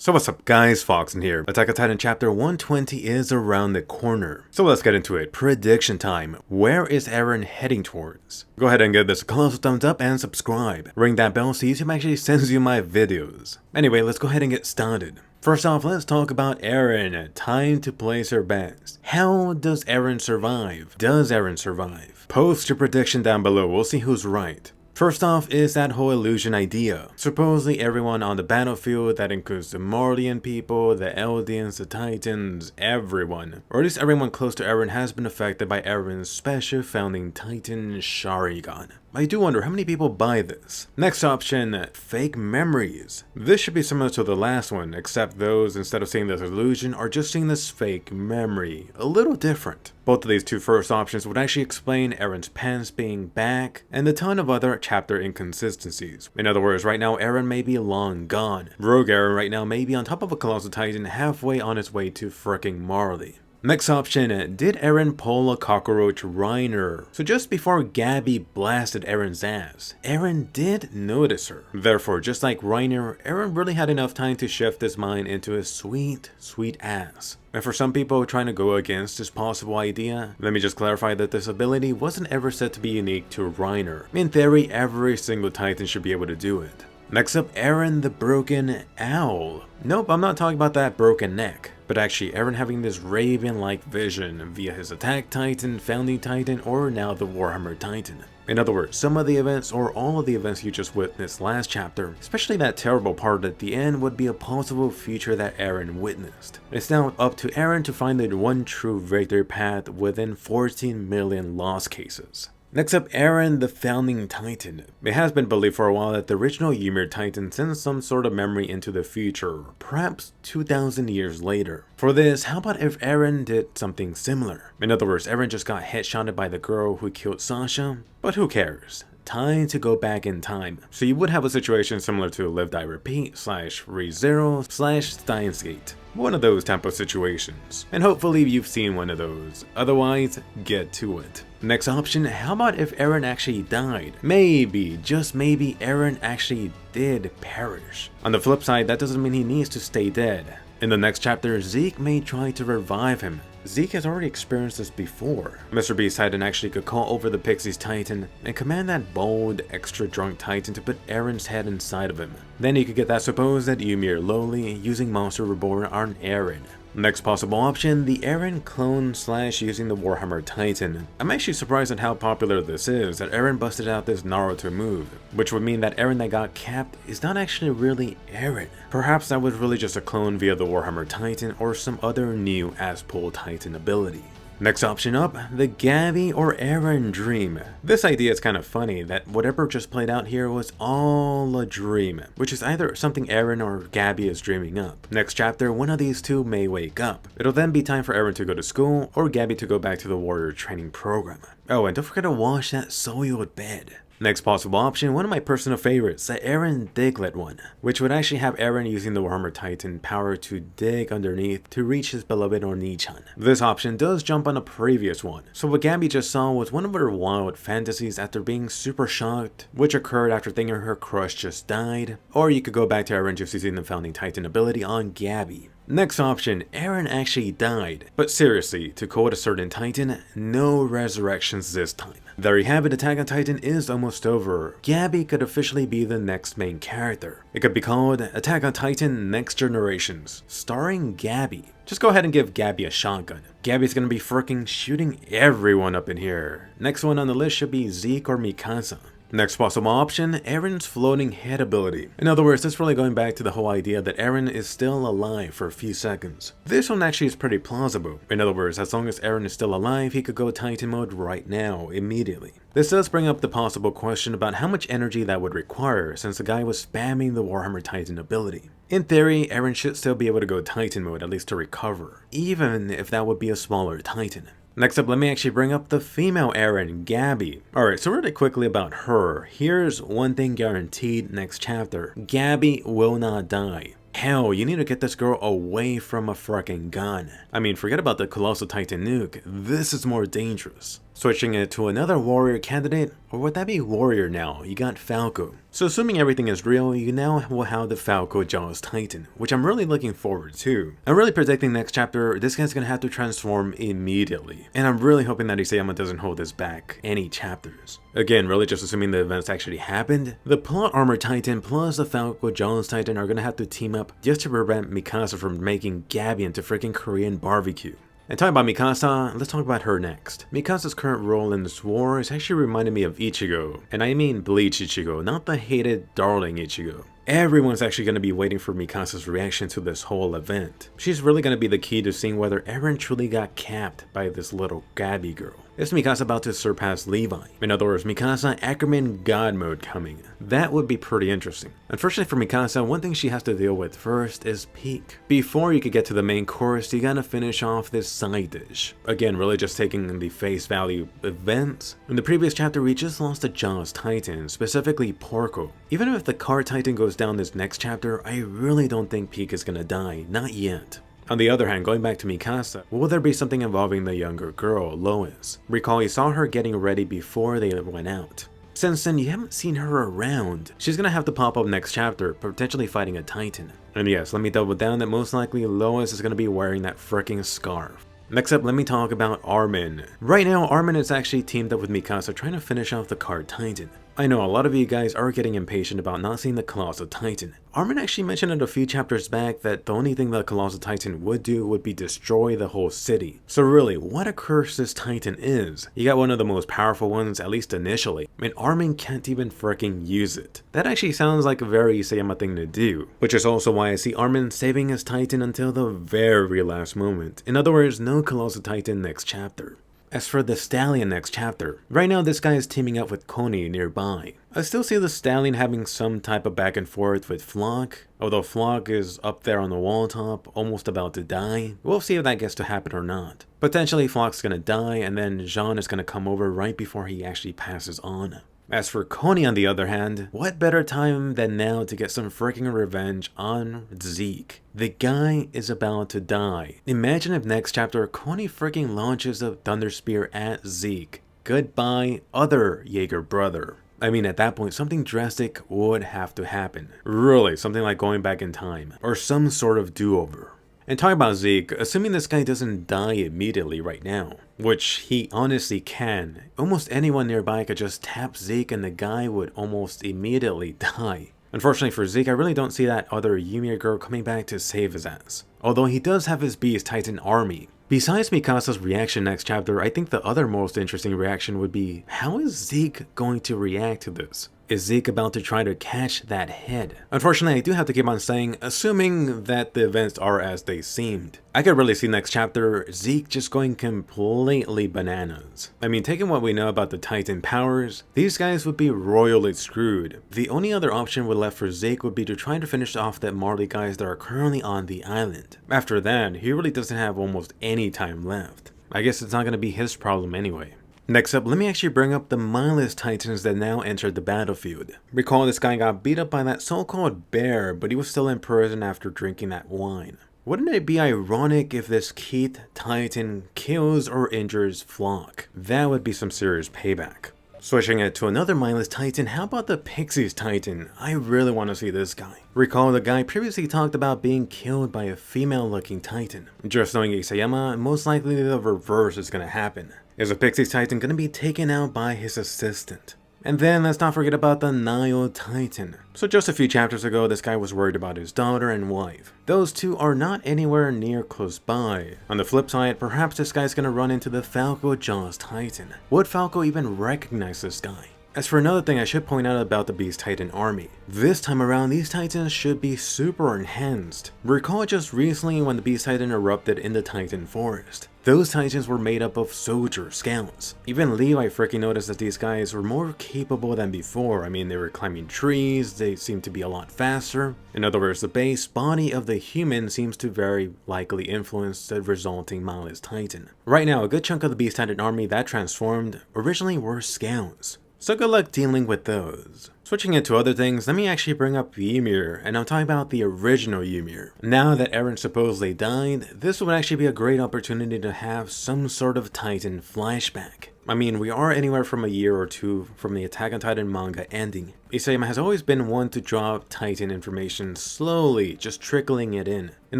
So what's up guys, Foxen here. Attack on Titan chapter 120 is around the corner. So let's get into it. Prediction time. Where is Eren heading towards? Go ahead and give this a close thumbs up and subscribe. Ring that bell so YouTube actually sends you my videos. Anyway, let's go ahead and get started. First off, let's talk about Eren. Time to place her bets. How does Eren survive? Does Eren survive? Post your prediction down below, we'll see who's right. First off is that whole illusion idea. Supposedly everyone on the battlefield, that includes the Marleyan people, the Eldians, the Titans, everyone, or at least everyone close to Eren has been affected by Eren's special founding Titan Sharingan. I do wonder how many people buy this. Next option, fake memories. This should be similar to the last one, except those, instead of seeing this illusion, are just seeing this fake memory. A little different. Both of these two first options would actually explain Eren's pants being back, and a ton of other chapter inconsistencies. In other words, right now Eren may be long gone. Rogue Eren right now may be on top of a Colossal Titan halfway on his way to fricking Marley. Next option, did Eren pull a cockroach Reiner? So just before Gabi blasted Eren's ass, Eren did notice her. Therefore, just like Reiner, Eren really had enough time to shift his mind into his sweet, sweet ass. And for some people trying to go against this possible idea, let me just clarify that this ability wasn't ever said to be unique to Reiner. In theory, every single Titan should be able to do it. Next up, Eren the Broken Owl. Nope, I'm not talking about that broken neck, but actually Eren having this Raven-like vision via his Attack Titan, Founding Titan, or now the WarHammer Titan. In other words, some of the events or all of the events you just witnessed last chapter, especially that terrible part at the end, would be a possible future that Eren witnessed. It's now up to Eren to find the one true victory path within 14 million lost cases. Next up, Eren the Founding Titan. It has been believed for a while that the original Ymir Titan sends some sort of memory into the future, perhaps 2,000 years later. For this, how about if Eren did something similar? In other words, Eren just got headshotted by the girl who killed Sasha, but who cares? Time to go back in time. So you would have a situation similar to Live Die Repeat / ReZero / Steins Gate. One of those type of situations. And hopefully you've seen one of those. Otherwise, get to it. Next option, how about if Eren actually died? Maybe, just maybe, Eren actually did perish. On the flip side, that doesn't mean he needs to stay dead. In the next chapter, Zeke may try to revive him. Zeke has already experienced this before. Mr. Beast Titan actually could call over the Pixie's Titan and command that bold, extra drunk Titan to put Eren's head inside of him. Then he could get that supposed Ymir lowly using Monster Reborn on Eren. Next possible option, the Eren clone / using the WarHammer Titan. I'm actually surprised at how popular this is, that Eren busted out this Naruto move, which would mean that Eren that got capped is not actually really Eren. Perhaps that was really just a clone via the WarHammer Titan or some other new As-Pull Titan ability. Next option up, the Gabi or Eren dream. This idea is kind of funny that whatever just played out here was all a dream, which is either something Eren or Gabi is dreaming up. Next chapter, one of these two may wake up. It'll then be time for Eren to go to school or Gabi to go back to the warrior training program. Oh, and don't forget to wash that soiled bed. Next possible option, one of my personal favorites, the Eren Diglet one, which would actually have Eren using the WarHammer Titan power to dig underneath to reach his beloved Oni-chan. This option does jump on a previous one, so what Gabi just saw was one of her wild fantasies after being super shocked, which occurred after thinking her crush just died, or you could go back to Eren just using the Founding Titan ability on Gabi. Next option, Eren actually died. But seriously, to quote a certain Titan, no resurrections this time. There you have it, Attack on Titan is almost over. Gabi could officially be the next main character. It could be called Attack on Titan Next Generations, starring Gabi. Just go ahead and give Gabi a shotgun. Gabi's gonna be fricking shooting everyone up in here. Next one on the list should be Zeke or Mikasa. Next possible option, Eren's floating head ability. In other words, this is really going back to the whole idea that Eren is still alive for a few seconds. This one actually is pretty plausible. In other words, as long as Eren is still alive, he could go Titan mode right now, immediately. This does bring up the possible question about how much energy that would require, since the guy was spamming the WarHammer Titan ability. In theory, Eren should still be able to go Titan mode, at least to recover, even if that would be a smaller Titan. Next up, let me actually bring up the female Eren, Gabi. Alright, so really quickly about her. Here's one thing guaranteed next chapter. Gabi will not die. Hell, you need to get this girl away from a fucking gun. I mean, forget about the Colossal Titan nuke. This is more dangerous. Switching it to another warrior candidate, or would that be warrior now? You got Falco. So assuming everything is real, you now will have the Falco Jaws Titan, which I'm really looking forward to. I'm really predicting next chapter, this guy's gonna have to transform immediately. And I'm really hoping that Isayama doesn't hold this back any chapters. Again, really just assuming the events actually happened, the WarHammer Titan plus the Falco Jaws Titan are gonna have to team up just to prevent Mikasa from making Gabi into freaking Korean barbecue. And talking about Mikasa, let's talk about her next. Mikasa's current role in this war is actually reminding me of Ichigo. And I mean Bleach Ichigo, not the hated darling Ichigo. Everyone's actually going to be waiting for Mikasa's reaction to this whole event. She's really going to be the key to seeing whether Eren truly got capped by this little Gabi girl. Is Mikasa about to surpass Levi? In other words, Mikasa Ackerman God mode coming. That would be pretty interesting. Unfortunately for Mikasa, one thing she has to deal with first is Peak. Before you could get to the main course, you gotta finish off this side dish. Again, really just taking the face value events. In the previous chapter, we just lost a Jaws Titan, specifically Porco. Even if the Car Titan goes down this next chapter, I really don't think Peak is gonna die, not yet. On the other hand, going back to Mikasa, will there be something involving the younger girl, Lois? Recall you saw her getting ready before they went out. Since then, you haven't seen her around. She's gonna have to pop up next chapter, potentially fighting a Titan. And yes, let me double down that most likely Lois is gonna be wearing that freaking scarf. Next up, let me talk about Armin. Right now, Armin is actually teamed up with Mikasa trying to finish off the Car Titan. I know a lot of you guys are getting impatient about not seeing the Colossal Titan. Armin actually mentioned it a few chapters back that the only thing the Colossal Titan would do would be destroy the whole city. So really, what a curse this Titan is. You got one of the most powerful ones, at least initially, and Armin can't even freaking use it. That actually sounds like a very Isayama thing to do, which is also why I see Armin saving his Titan until the very last moment. In other words, no Colossal Titan next chapter. As for the Stallion next chapter, right now this guy is teaming up with Coney nearby. I still see the Stallion having some type of back and forth with Flock, although Flock is up there on the wall top, almost about to die. We'll see if that gets to happen or not. Potentially Flock's gonna die and then Jean is gonna come over right before he actually passes on. As for Coney on the other hand, what better time than now to get some freaking revenge on Zeke. The guy is about to die. Imagine if next chapter Coney freaking launches a Thunder Spear at Zeke. Goodbye, other Jaeger brother. I mean, at that point, something drastic would have to happen. Really, something like going back in time, or some sort of do-over. And talking about Zeke, assuming this guy doesn't die immediately right now, which he honestly can, almost anyone nearby could just tap Zeke and the guy would almost immediately die. Unfortunately for Zeke, I really don't see that other Ymir girl coming back to save his ass. Although he does have his Beast Titan army. Besides Mikasa's reaction next chapter, I think the other most interesting reaction would be, how is Zeke going to react to this? Is Zeke about to try to catch that head? Unfortunately, I do have to keep on saying, assuming that the events are as they seemed. I could really see next chapter, Zeke just going completely bananas. I mean, taking what we know about the Titan powers, these guys would be royally screwed. The only other option we left for Zeke would be to try to finish off the Marley guys that are currently on the island. After that, he really doesn't have almost any time left. I guess it's not going to be his problem anyway. Next up, let me actually bring up the mindless Titans that now entered the battlefield. Recall this guy got beat up by that so-called bear, but he was still in prison after drinking that wine. Wouldn't it be ironic if this Keith Titan kills or injures Flock? That would be some serious payback. Switching it to another mindless Titan, how about the Pixies Titan? I really want to see this guy. Recall the guy previously talked about being killed by a female-looking Titan. Just knowing Isayama, most likely the reverse is going to happen. Is a Pixies Titan going to be taken out by his assistant? And then let's not forget about the Nile Titan. So just a few chapters ago, this guy was worried about his daughter and wife. Those two are not anywhere near close by. On the flip side, perhaps this guy's gonna run into the Falco Jaws Titan. Would Falco even recognize this guy? As for another thing I should point out about the Beast Titan army, this time around these Titans should be super enhanced. Recall just recently when the Beast Titan erupted in the Titan Forest. Those Titans were made up of soldier scouts. Even Levi freaking noticed that these guys were more capable than before. I mean, they were climbing trees, they seemed to be a lot faster. In other words, the base body of the human seems to very likely influence the resulting mindless Titan. Right now, a good chunk of the Beast Titan army that transformed originally were scouts. So good luck dealing with those. Switching into other things, let me actually bring up Ymir, and I'm talking about the original Ymir. Now that Eren supposedly died, this would actually be a great opportunity to have some sort of Titan flashback. I mean, we are anywhere from a year or two from the Attack on Titan manga ending. Isayama has always been one to drop Titan information slowly, just trickling it in. In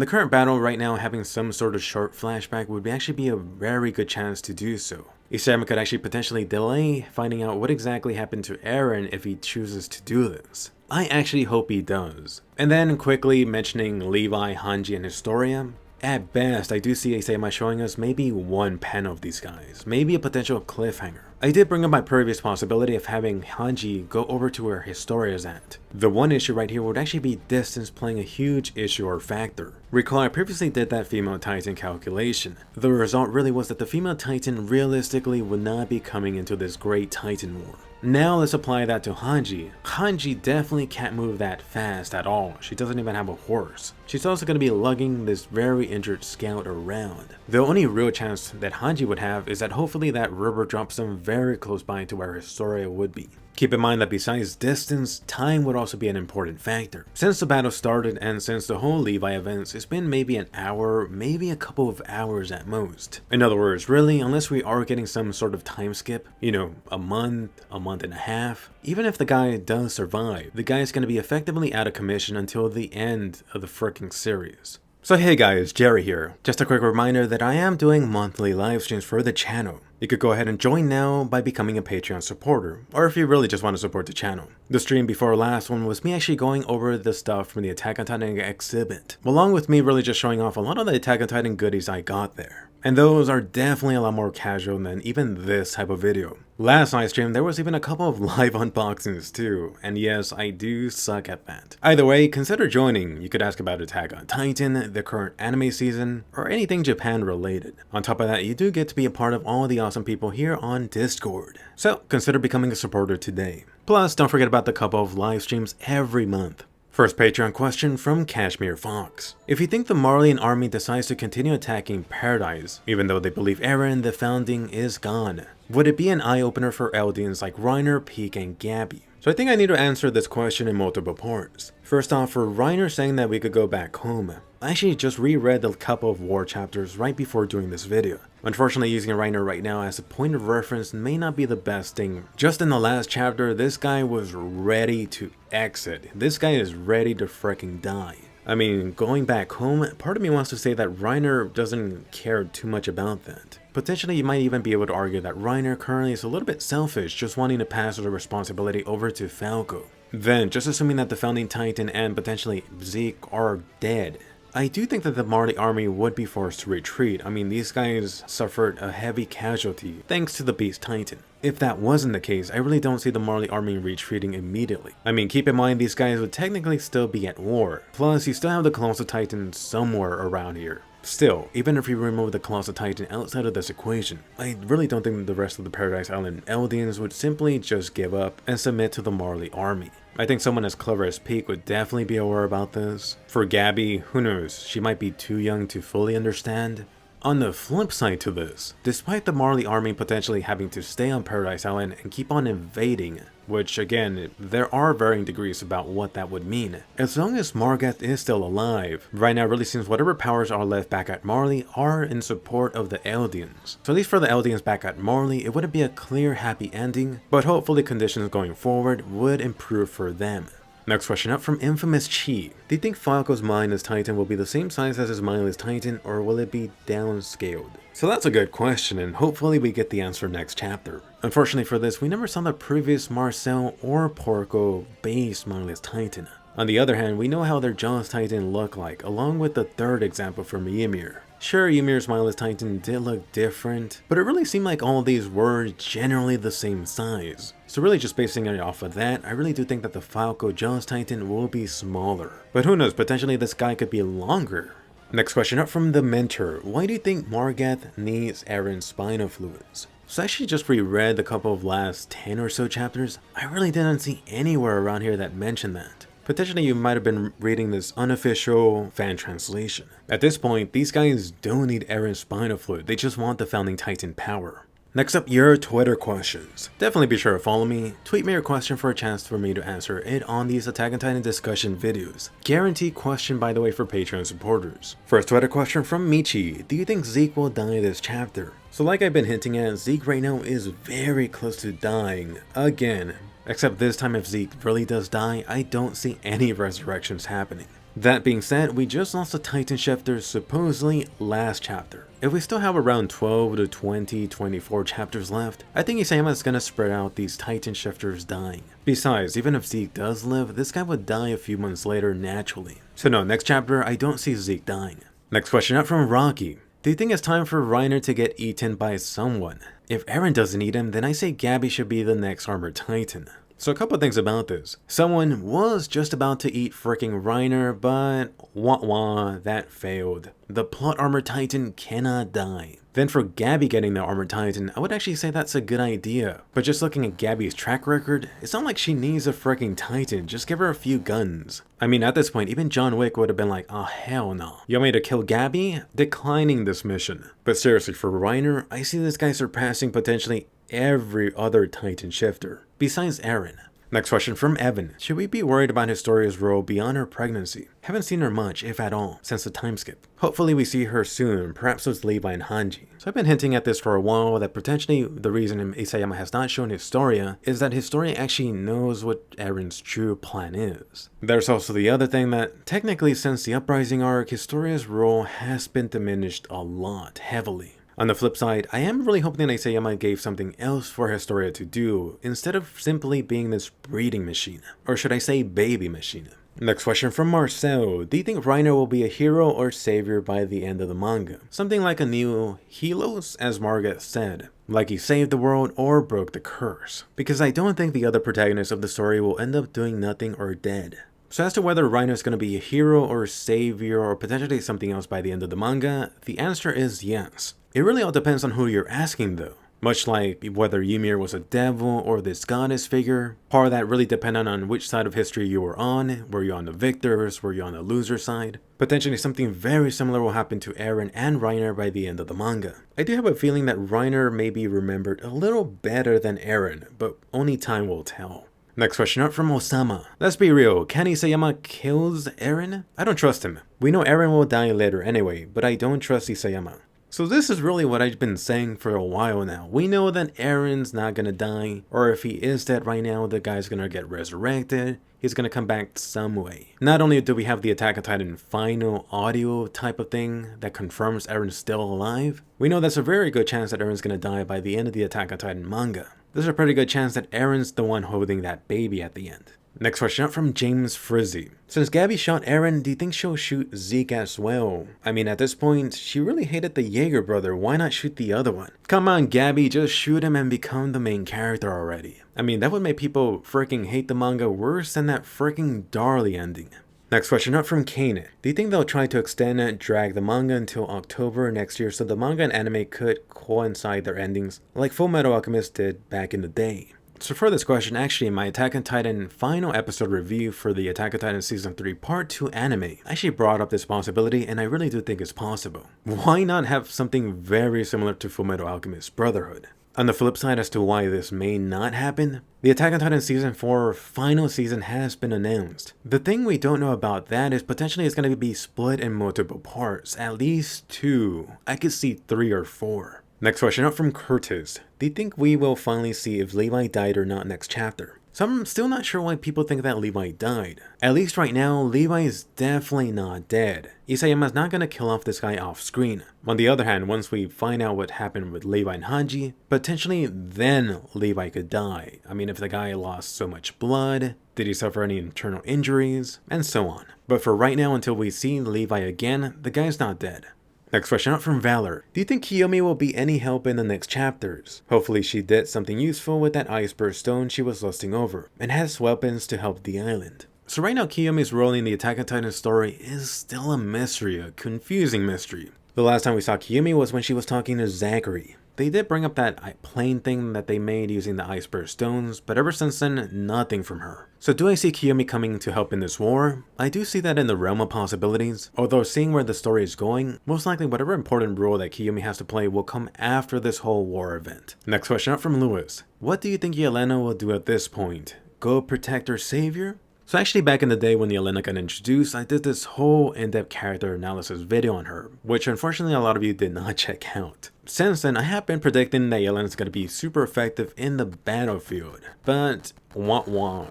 the current battle right now, having some sort of short flashback would actually be a very good chance to do so. Isayama could actually potentially delay finding out what exactly happened to Eren if he chooses to do this. I actually hope he does. And then quickly mentioning Levi, Hanji, and Historia. At best, I do see Isayama showing us maybe one panel of these guys, maybe a potential cliffhanger. I did bring up my previous possibility of having Hanji go over to where Historia is at. The one issue right here would actually be distance playing a huge issue or factor. Recall I previously did that female Titan calculation. The result really was that the female Titan realistically would not be coming into this great Titan war. Now let's apply that to Hanji. Hanji definitely can't move that fast at all. She doesn't even have a horse. She's also going to be lugging this very injured scout around. The only real chance that Hanji would have is that hopefully that river drops them very close by to where Historia would be. Keep in mind that besides distance, time would also be an important factor. Since the battle started and since the whole Levi events, it's been maybe an hour, maybe a couple of hours at most. In other words, really, unless we are getting some sort of time skip, a month and a half, even if the guy does survive, the guy is going to be effectively out of commission until the end of the fricking series. So hey guys, Jerry here. Just a quick reminder that I am doing monthly live streams for the channel. You could go ahead and join now by becoming a Patreon supporter, or if you really just want to support the channel. The stream before last one was me actually going over the stuff from the Attack on Titan exhibit, along with me really just showing off a lot of the Attack on Titan goodies I got there. And those are definitely a lot more casual than even this type of video. Last night's stream, there was even a couple of live unboxings too, and yes, I do suck at that. Either way, consider joining. You could ask about Attack on Titan, the current anime season, or anything Japan related. On top of that, you do get to be a part of all the awesome people here on Discord. So consider becoming a supporter today. Plus, don't forget about the couple of live streams every month. First Patreon question from Kashmir Fox. If you think the Marleyan army decides to continue attacking Paradise, even though they believe Eren, the founding, is gone, would it be an eye-opener for Eldians like Reiner, Peak, and Gabi? So I think I need to answer this question in multiple parts. First off, for Reiner saying that we could go back home, I actually just reread the couple of war chapters right before doing this video. Unfortunately, using Reiner right now as a point of reference may not be the best thing. Just in the last chapter, this guy was ready to exit. This guy is ready to freaking die. I mean, going back home, part of me wants to say that Reiner doesn't care too much about that. Potentially, you might even be able to argue that Reiner currently is a little bit selfish, just wanting to pass the responsibility over to Falco. Then, just assuming that the Founding Titan and potentially Zeke are dead, I do think that the Marley army would be forced to retreat. I mean, these guys suffered a heavy casualty thanks to the Beast Titan. If that wasn't the case, I really don't see the Marley army retreating immediately. I mean, keep in mind these guys would technically still be at war. Plus, you still have the Colossal Titan somewhere around here. Still, even if you remove the Colossal Titan outside of this equation, I really don't think the rest of the Paradise Island Eldians would simply just give up and submit to the Marley army. I think someone as clever as Peak would definitely be aware about this. For Gabi, who knows, she might be too young to fully understand. On the flip side to this, despite the Marley army potentially having to stay on Paradise Island and keep on invading, which again, there are varying degrees about what that would mean, as long as Margath is still alive, right now it really seems whatever powers are left back at Marley are in support of the Eldians. So at least for the Eldians back at Marley, it wouldn't be a clear happy ending, but hopefully conditions going forward would improve for them. Next question up from Infamous Chi. Do you think Falco's mindless Titan will be the same size as his mindless Titan, or will it be downscaled? So that's a good question, and hopefully we get the answer next chapter. Unfortunately for this, we never saw the previous Marcel or Porco based mindless Titan. On the other hand, we know how their Jaws Titan look like, along with the third example from Ymir. Sure, Ymir's mindless Titan did look different, but it really seemed like all of these were generally the same size. So really just basing it off of that, I really do think that the Falco Jaws Titan will be smaller. But who knows, potentially this guy could be longer. Next question up from the Mentor. Why do you think Margath needs Eren's spinal fluids? So I actually just reread the couple of last 10 or so chapters. I really didn't see anywhere around here that mentioned that. Potentially you might have been reading this unofficial fan translation. At this point, these guys don't need Eren's spinal fluid, they just want the Founding Titan power. Next up, your Twitter questions. Definitely be sure to follow me, tweet me your question for a chance for me to answer it on these Attack on Titan discussion videos. Guaranteed question, by the way, for Patreon supporters. First Twitter question from Michi. Do you think Zeke will die this chapter? So like I've been hinting at, Zeke right now is very close to dying again. Except this time if Zeke really does die, I don't see any resurrections happening. That being said, we just lost a Titan Shifter supposedly last chapter. If we still have around 12 to 20, 24 chapters left, I think Isayama is gonna spread out these Titan Shifters dying. Besides, even if Zeke does live, this guy would die a few months later naturally. So no, next chapter, I don't see Zeke dying. Next question up from Rocky. Do you think it's time for Reiner to get eaten by someone? If Eren doesn't eat him, then I say Gabi should be the next Armored Titan. So a couple things about this. Someone was just about to eat fricking Reiner, but wah, that failed. The plot Armored Titan cannot die. Then for Gabi getting the Armored Titan, I would actually say that's a good idea. But just looking at Gabi's track record, it's not like she needs a fricking Titan, just give her a few guns. I mean, at this point, even John Wick would have been like, oh hell no. You want me to kill Gabi? Declining this mission. But seriously, for Reiner, I see this guy surpassing potentially every other Titan shifter, besides Eren. Next question from Evan. Should we be worried about Historia's role beyond her pregnancy? Haven't seen her much, if at all, since the time skip. Hopefully we see her soon, perhaps with Levi and Hanji. So I've been hinting at this for a while, that potentially the reason Isayama has not shown Historia is that Historia actually knows what Eren's true plan is. There's also the other thing that, technically since the Uprising arc, Historia's role has been diminished a lot, heavily. On the flip side, I am really hoping that Isayama gave something else for Historia to do, instead of simply being this breeding machine. Or should I say baby machine. Next question from Marcel. Do you think Reiner will be a hero or savior by the end of the manga? Something like a new Helos, as Margaret said. Like he saved the world or broke the curse. Because I don't think the other protagonists of the story will end up doing nothing or dead. So as to whether Reiner is going to be a hero or savior or potentially something else by the end of the manga, the answer is yes. It really all depends on who you're asking though. Much like whether Ymir was a devil or this goddess figure, part of that really depended on which side of history you were on. Were you on the victors? Were you on the loser side? Potentially something very similar will happen to Eren and Reiner by the end of the manga. I do have a feeling that Reiner may be remembered a little better than Eren, but only time will tell. Next question up from Osama. Let's be real, can Isayama kills Eren? I don't trust him. We know Eren will die later anyway, but I don't trust Isayama. So this is really what I've been saying for a while now. We know that Eren's not gonna die, or if he is dead right now, the guy's gonna get resurrected. He's gonna come back some way. Not only do we have the Attack on Titan final audio type of thing that confirms Eren's still alive, we know there's a very good chance that Eren's gonna die by the end of the Attack on Titan manga. There's a pretty good chance that Eren's the one holding that baby at the end. Next question up from James Frizzy. Since Gabi shot Eren, do you think she'll shoot Zeke as well? I mean, at this point, she really hated the Jaeger brother, why not shoot the other one? Come on Gabi, just shoot him and become the main character already. I mean, that would make people freaking hate the manga worse than that freaking Darly ending. Next question up from Kanan. Do you think they'll try to extend and drag the manga until October next year so the manga and anime could coincide their endings like Fullmetal Alchemist did back in the day? So for this question, actually in my Attack on Titan final episode review for the Attack on Titan Season 3 Part 2 anime, I actually brought up this possibility and I really do think it's possible. Why not have something very similar to Fullmetal Alchemist Brotherhood? On the flip side as to why this may not happen, the Attack on Titan Season 4 final season has been announced. The thing we don't know about that is potentially it's going to be split in multiple parts, at least 2. I could see 3 or 4. Next question up from Curtis. Do you think we will finally see if Levi died or not next chapter? So I'm still not sure why people think that Levi died. At least right now, Levi is definitely not dead. Isayama's not gonna kill off this guy off screen. On the other hand, once we find out what happened with Levi and Hanji, potentially then Levi could die. I mean, if the guy lost so much blood, did he suffer any internal injuries, and so on. But for right now, until we see Levi again, the guy's not dead. Next question up from Valor. Do you think Kiyomi will be any help in the next chapters? Hopefully she did something useful with that iceberg stone she was lusting over, and has weapons to help the island. So right now Kiyomi's role in the Attack on Titan story is still a mystery, a confusing mystery. The last time we saw Kiyomi was when she was talking to Zachary. They did bring up that plane thing that they made using the iceberg stones, but ever since then, nothing from her. So do I see Kiyomi coming to help in this war? I do see that in the realm of possibilities, although seeing where the story is going, most likely whatever important role that Kiyomi has to play will come after this whole war event. Next question up from Lewis. What do you think Yelena will do at this point? Go protect her savior? So actually back in the day when Yelena got introduced, I did this whole in-depth character analysis video on her, which unfortunately a lot of you did not check out. Since then, I have been predicting that Yelena is going to be super effective in the battlefield, but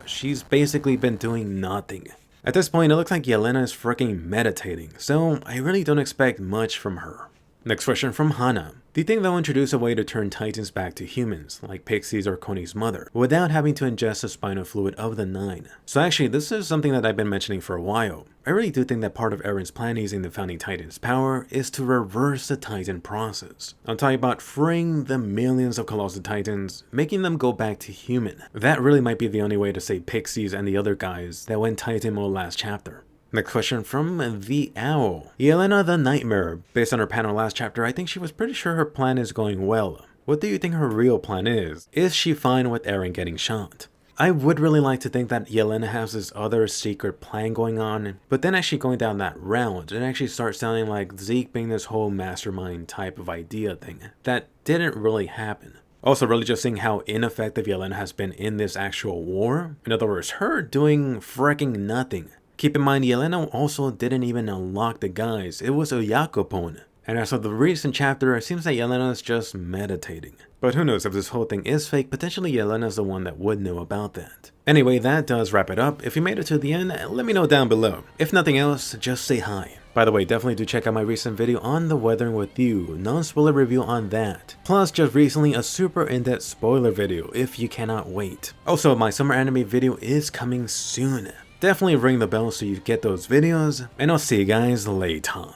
she's basically been doing nothing. At this point, it looks like Yelena is freaking meditating, so I really don't expect much from her. Next question from Hana. Do you think they'll introduce a way to turn Titans back to humans, like Pixie's or Koni's mother, without having to ingest the spinal fluid of the Nine? So actually, this is something that I've been mentioning for a while. I really do think that part of Eren's plan using the Founding Titan's power is to reverse the Titan process. I'm talking about freeing the millions of Colossal Titans, making them go back to human. That really might be the only way to save Pixies and the other guys that went Titan mode last chapter. Next question from The Owl. Yelena the Nightmare. Based on her panel last chapter, I think she was pretty sure her plan is going well. What do you think her real plan is? Is she fine with Eren getting shot? I would really like to think that Yelena has this other secret plan going on, but then actually going down that route, it actually starts sounding like Zeke being this whole mastermind type of idea thing that didn't really happen. Also, really just seeing how ineffective Yelena has been in this actual war. In other words, her doing freaking nothing. Keep in mind, Yelena also didn't even unlock the guys, it was Oyakopon. And as of the recent chapter, it seems that Yelena is just meditating. But who knows, if this whole thing is fake, potentially Yelena's the one that would know about that. Anyway, that does wrap it up. If you made it to the end, let me know down below. If nothing else, just say hi. By the way, definitely do check out my recent video on The Weathering with You, non-spoiler review on that. Plus, just recently, a super in-depth spoiler video, if you cannot wait. Also, my summer anime video is coming soon. Definitely ring the bell so you get those videos, and I'll see you guys later.